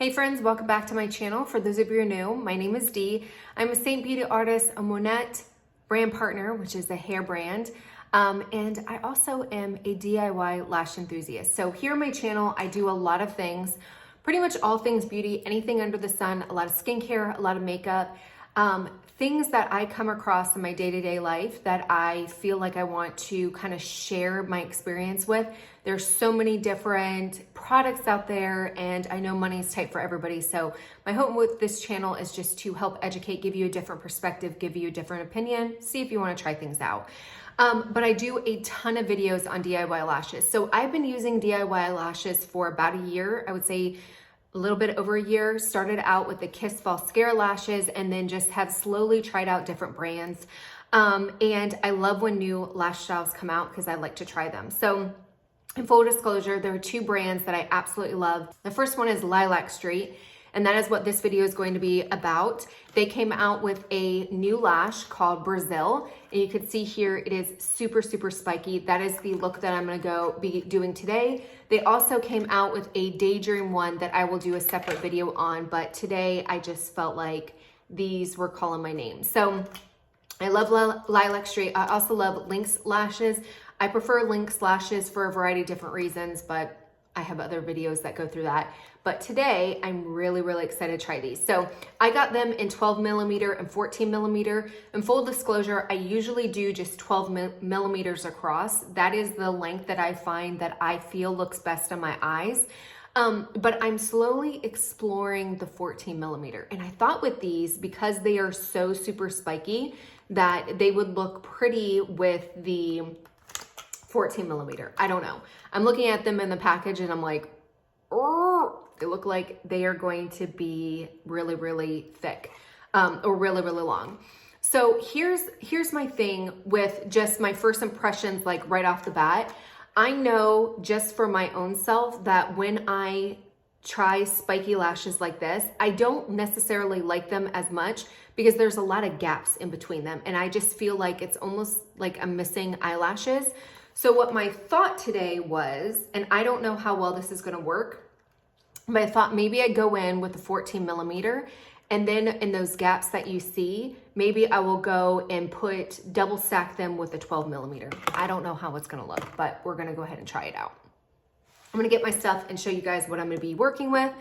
Hey friends, welcome back to my channel. For those of you who are new, my name is Dee. I'm a Saint Beauty artist, a Monette brand partner, which is a hair brand. And I also am a DIY lash enthusiast. So here on my channel, I do a lot of things, pretty much all things beauty, anything under the sun, a lot of skincare, a lot of makeup, things that I come across in my day-to-day life that I feel like I want to kind of share my experience with. There's so many different products out there, and I know money is tight for everybody. So my hope with this channel is just to help educate, give you a different perspective, give you a different opinion, see if you want to try things out. But I do a ton of videos on DIY lashes. So I've been using DIY lashes for about a year. I would say a little bit over a year. Started out with the Kiss False Scare lashes and then just have slowly tried out different brands. And I love when new lash styles come out because I like to try them. So in full disclosure, there are two brands that I absolutely love. The first one is Lilac St, and that is what this video is going to be about. They came out with a new lash called Brazil, and you can see here it is super, super spiky. That is the look that I'm gonna be doing today. They also came out with a Daydream one that I will do a separate video on, but today I just felt like these were calling my name. So I love Lilac St. I also love Lynx lashes. I prefer Lynx lashes for a variety of different reasons, but I have other videos that go through that. But today I'm really, really excited to try these. So I got them in 12 millimeter and 14 millimeter. In full disclosure, I usually do just 12 millimeters across. That is the length that I find that I feel looks best on my eyes. But I'm slowly exploring the 14 millimeter. And I thought with these, because they are so super spiky, that they would look pretty with the 14 millimeter. I don't know. I'm looking at them in the package and I'm like, oh, they look like they are going to be really, really thick, or really, really long. So here's my thing with just my first impressions, like right off the bat. I know just for my own self that when I try spiky lashes like this, I don't necessarily like them as much because there's a lot of gaps in between them. And I just feel like it's almost like I'm missing eyelashes. So what my thought today was, and I don't know how well this is gonna work, but I thought maybe I'd go in with the 14 millimeter, and then in those gaps that you see, maybe I will go and double stack them with the 12 millimeter. I don't know how it's gonna look, but we're gonna go ahead and try it out. I'm gonna get my stuff and show you guys what I'm gonna be working with,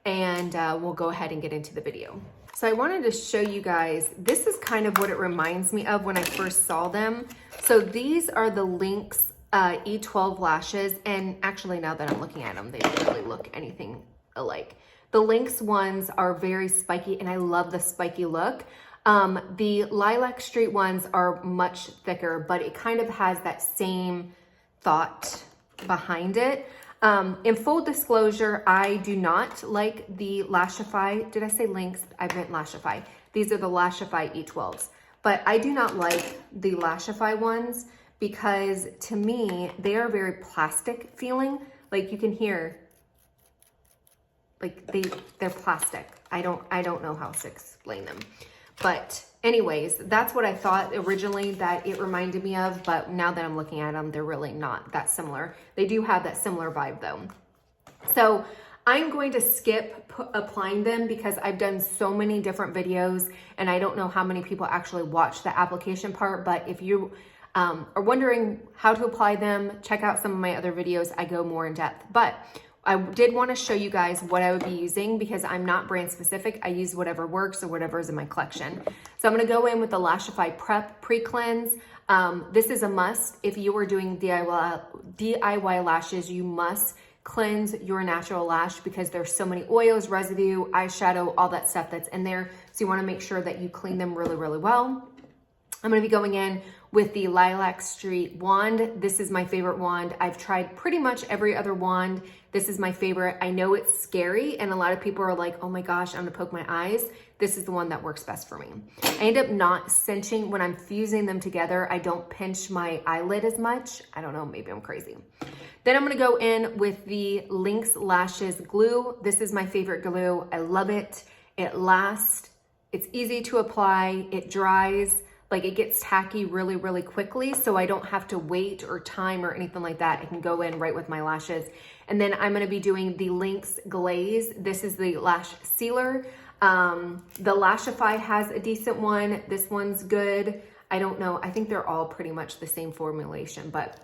and we'll go ahead and get into the video. So I wanted to show you guys, this is kind of what it reminds me of when I first saw them. So these are the Lynx E12 lashes, and actually now that I'm looking at them, they don't really look anything alike. The Lynx ones are very spiky, and I love the spiky look. The Lilac St ones are much thicker, but it kind of has that same thought behind it. In full disclosure, I do not like the Lashify. Did I say Lynx? I meant Lashify. These are the Lashify E12s. But I do not like the Lashify ones because to me, they are very plastic feeling. Like you can hear, like they're plastic. I don't know how to explain them. But anyways, that's what I thought originally that it reminded me of, but now that I'm looking at them, they're really not that similar. They do have that similar vibe though. So I'm going to skip applying them because I've done so many different videos and I don't know how many people actually watch the application part, but if you are wondering how to apply them, check out some of my other videos. I go more in depth, but I did want to show you guys what I would be using because I'm not brand specific. I use whatever works or whatever is in my collection. So I'm going to go in with the Lashify Prep Pre-Cleanse. This is a must. If you are doing DIY lashes, you must cleanse your natural lash because there's so many oils, residue, eyeshadow, all that stuff that's in there. So you want to make sure that you clean them really, really well. I'm going to be going in with the Lilac St wand. This is my favorite wand. I've tried pretty much every other wand. This is my favorite. I know it's scary and a lot of people are like, oh my gosh, I'm gonna poke my eyes. This is the one that works best for me. I end up not cinching when I'm fusing them together. I don't pinch my eyelid as much. I don't know, maybe I'm crazy. Then I'm gonna go in with the Lynx Lashes glue. This is my favorite glue. I love it. It lasts. It's easy to apply. It dries like it gets tacky really, really quickly. So I don't have to wait or time or anything like that. I can go in right with my lashes. And then I'm gonna be doing the Lynx Glaze. This is the lash sealer. The Lashify has a decent one. This one's good. I don't know. I think they're all pretty much the same formulation, but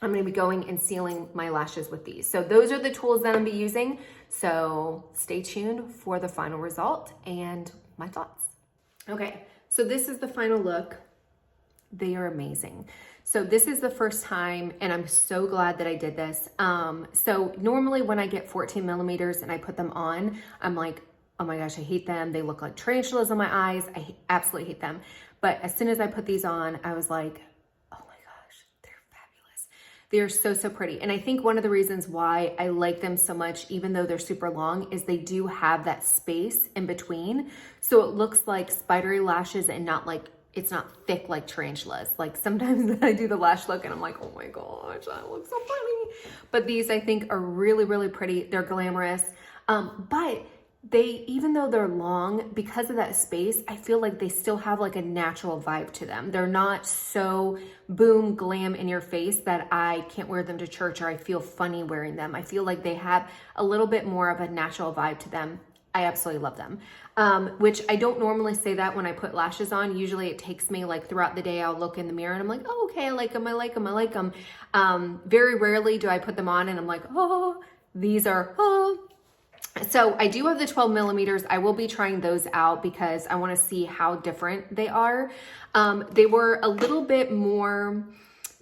I'm going to be going and sealing my lashes with these. So those are the tools that I'm going to be using. So stay tuned for the final result and my thoughts. Okay, so this is the final look. They are amazing. So this is the first time, and I'm so glad that I did this. So normally when I get 14 millimeters and I put them on, I'm like, oh my gosh, I hate them. They look like tarantulas on my eyes. I absolutely hate them. But as soon as I put these on, I was like, oh my gosh, they're fabulous. They're so, so pretty. And I think one of the reasons why I like them so much, even though they're super long, is they do have that space in between. So it looks like spidery lashes and not like, it's not thick like tarantulas. Like sometimes I do the lash look and I'm like, oh my gosh, that looks so funny. But these I think are really, really pretty. They're glamorous. But they, even though they're long, because of that space, I feel like they still have like a natural vibe to them. They're not so boom, glam in your face that I can't wear them to church or I feel funny wearing them. I feel like they have a little bit more of a natural vibe to them. I absolutely love them, which I don't normally say that when I put lashes on. Usually it takes me like throughout the day, I'll look in the mirror and I'm like, oh, okay, I like them, I like them, I like them. Very rarely do I put them on and I'm like, oh, these are, oh. So I do have the 12 millimeters. I will be trying those out because I want to see how different they are. They were a little bit more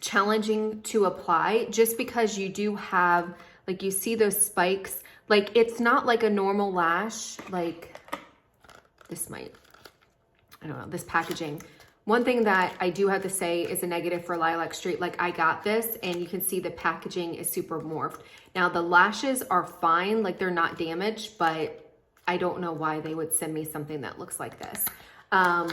challenging to apply just because you do have, like you see those spikes, like it's not like a normal lash, like this might, I don't know, this packaging. One thing that I do have to say is a negative for Lilac Street, like I got this and you can see the packaging is super morphed. Now the lashes are fine, like they're not damaged, but I don't know why they would send me something that looks like this.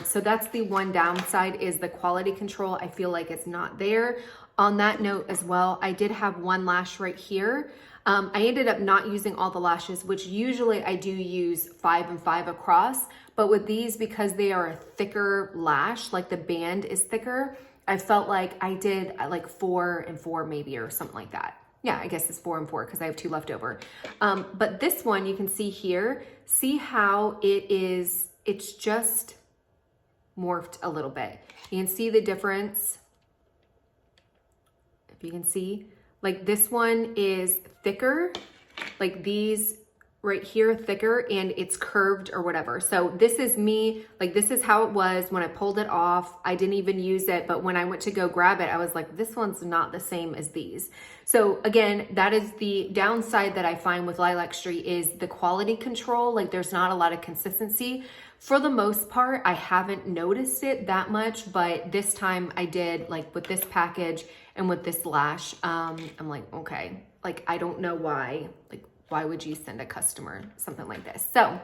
So that's the one downside, is the quality control. I feel like it's not there. On that note as well, I did have one lash right here. I ended up not using all the lashes, which usually I do use 5 and 5 across. But with these, because they are a thicker lash, like the band is thicker, I felt like I did like 4 and 4 maybe, or something like that. Yeah, I guess it's 4 and 4 because I have 2 left over. But this one you can see here, see how it is, it's just morphed a little bit. You can see the difference. If you can see, like this one is thicker, like these right here thicker, and it's curved or whatever. So this is me, like this is how it was when I pulled it off. I didn't even use it, but when I went to go grab it, I was like, this one's not the same as these. So again, that is the downside that I find with Lilac Street, is the quality control. Like there's not a lot of consistency. For the most part, I haven't noticed it that much, but this time I did, like with this package and with this lash. I'm like, okay, like I don't know why, like why would you send a customer something like this? So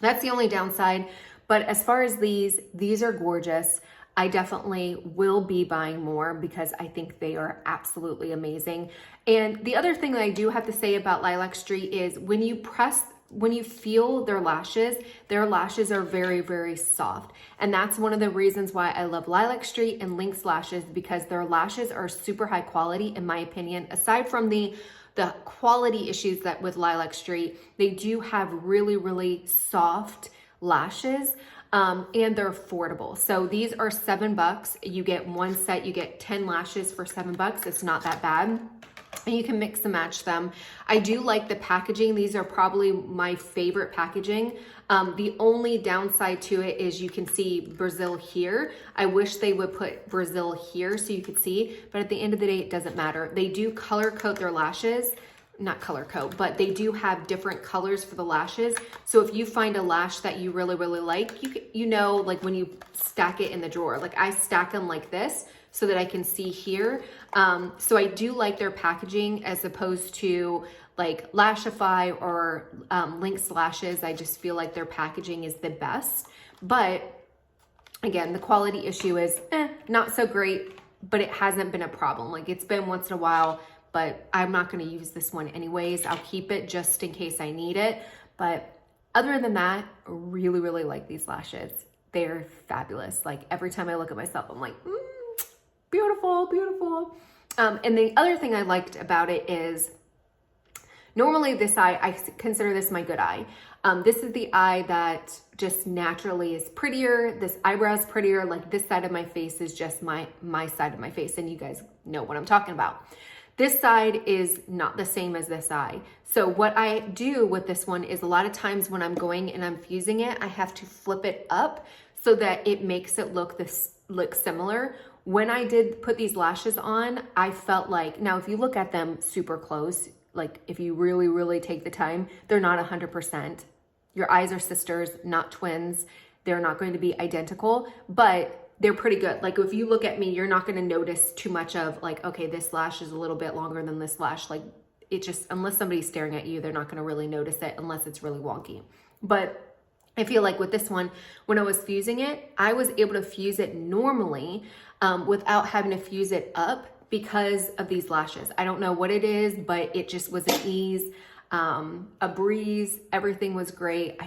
that's the only downside. But as far as these are gorgeous. I definitely will be buying more because I think they are absolutely amazing. And the other thing that I do have to say about Lilac Street is when you feel their lashes are very, very soft. And that's one of the reasons why I love Lilac Street and Lynx lashes, because their lashes are super high quality, in my opinion. Aside from the quality issues that with Lilac Street, they do have really, really soft lashes. And they're affordable. So these are $7. You get one set, you get 10 lashes for $7. It's not that bad. And you can mix and match them. I do like the packaging. These are probably my favorite packaging. The only downside to it is you can see Brazil here. I wish they would put Brazil here so you could see, but at the end of the day, it doesn't matter. They do color coat their lashes. Not color coat, but they do have different colors for the lashes. So if you find a lash that you really, really like, you know, like when you stack it in the drawer, like I stack them like this so that I can see here. So I do like their packaging as opposed to like Lashify or Lynx lashes. I just feel like their packaging is the best. But again, the quality issue is not so great, but it hasn't been a problem. Like it's been once in a while, but I'm not going to use this one anyways. I'll keep it just in case I need it. But other than that, really, really like these lashes. they're fabulous. Like every time I look at myself, I'm like, beautiful, beautiful. And the other thing I liked about it is normally this eye, I consider this my good eye. This is the eye that just naturally is prettier. This eyebrow is prettier. Like this side of my face is just my side of my face. And you guys know what I'm talking about. This side is not the same as this eye. So what I do with this one is a lot of times when I'm going and I'm fusing it, I have to flip it up so that it makes it look similar. When I did put these lashes on, I felt like, now if you look at them super close, like if you really, really take the time, they're not 100%. Your eyes are sisters, not twins. They're not going to be identical, but they're pretty good. Like if you look at me, you're not going to notice too much of like, okay, this lash is a little bit longer than this lash. Like it just, unless somebody's staring at you, they're not going to really notice it unless it's really wonky. But I feel like with this one, when I was fusing it, I was able to fuse it normally without having to fuse it up because of these lashes. I don't know what it is, but it just was an ease, a breeze. Everything was great.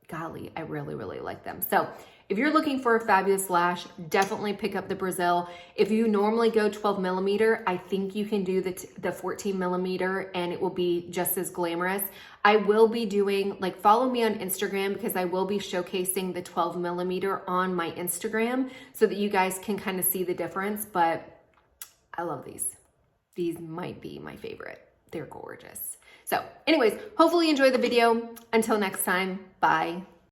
Golly, I really, really like them. So if you're looking for a fabulous lash, definitely pick up the Brazil. If you normally go 12 millimeter, I think you can do the 14 millimeter and it will be just as glamorous. I will be doing, like, follow me on Instagram because I will be showcasing the 12 millimeter on my Instagram so that you guys can kind of see the difference. But I love these. These might be my favorite. They're gorgeous. So anyways, hopefully you enjoyed the video. Until next time, bye.